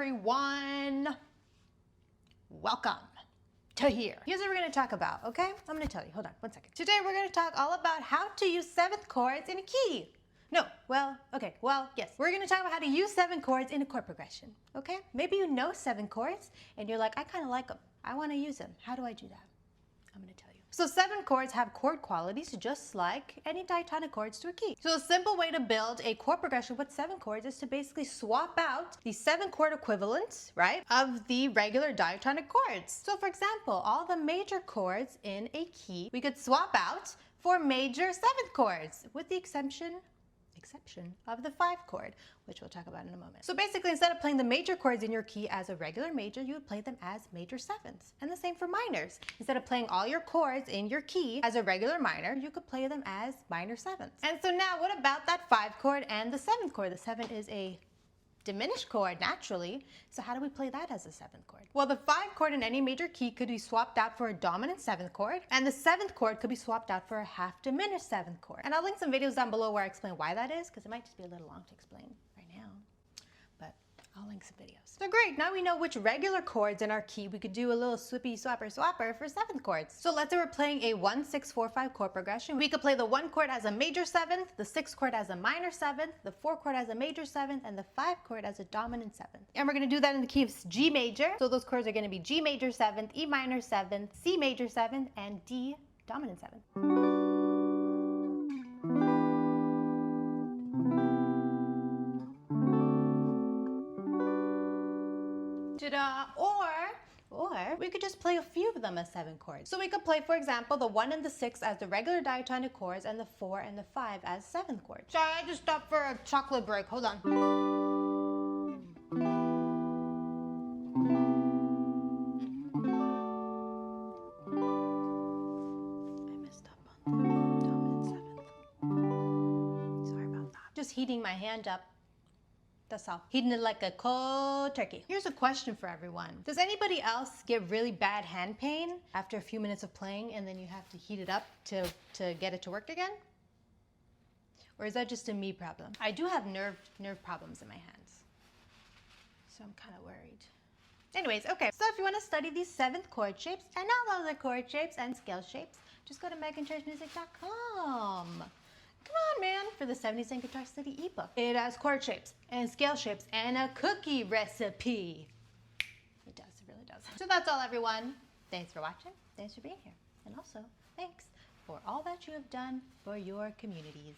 everyone. Welcome to here. Here's what we're going to talk about, okay? I'm going to tell you. Hold on one second. Today we're going to talk all about how to use 7th chords in a key. No, well, okay, well, yes. We're going to talk about how to use 7 chords in a chord progression, okay? Maybe you know 7 chords and you're like, I kind of like them. I want to use them. How do I do that? I'm going to tell you. So 7 chords have chord qualities just like any diatonic chords to a key. So a simple way to build a chord progression with 7 chords is to basically swap out the 7 chord equivalents, right, of the regular diatonic chords. So for example, all the major chords in a key, we could swap out for major 7th chords with the exception of the 5 chord, which we'll talk about in a moment. So basically, instead of playing the major chords in your key as a regular major, you would play them as major 7ths. And the same for minors. Instead of playing all your chords in your key as a regular minor, you could play them as minor 7ths. And so now what about that 5 chord and the 7th chord? The 7 is a diminished chord naturally, so how do we play that as a 7th chord? Well, the 5 chord in any major key could be swapped out for a dominant 7th chord, and the 7th chord could be swapped out for a half diminished 7th chord. And I'll link some videos down below where I explain why that is, because it might just be a little long to explain right now, but I'll link some videos. So great, now we know which regular chords in our key we could do a little swippy swapper for 7th chords. So let's say we're playing a 1-6-4-5 chord progression. We could play the 1 chord as a major 7th, the 6 chord as a minor 7th, the 4 chord as a major 7th, and the 5 chord as a dominant 7th. And we're going to do that in the key of G major. So those chords are going to be G major 7th, E minor 7th, C major 7th, and D dominant 7th. Or we could just play a few of them as 7 chords. So we could play, for example, the 1 and the 6 as the regular diatonic chords and the 4 and the 5 as 7th chords. Sorry, I just stopped for a chocolate break. Hold on. I messed up on the dominant 7th. Sorry about that. Just heating my hand up. That's all. Heating it like a cold turkey. Here's a question for everyone. Does anybody else get really bad hand pain after a few minutes of playing and then you have to heat it up to get it to work again? Or is that just a me problem? I do have nerve problems in my hands, so I'm kind of worried. Anyways, okay. So if you want to study these 7th chord shapes and all other chord shapes and scale shapes, just go to meganchurchmusic.com. Come on, man, for the 70s and Guitar Study ebook. It has chord shapes and scale shapes and a cookie recipe. It does, it really does. So that's all, everyone. Thanks for watching. Thanks for being here. And also, thanks for all that you have done for your communities.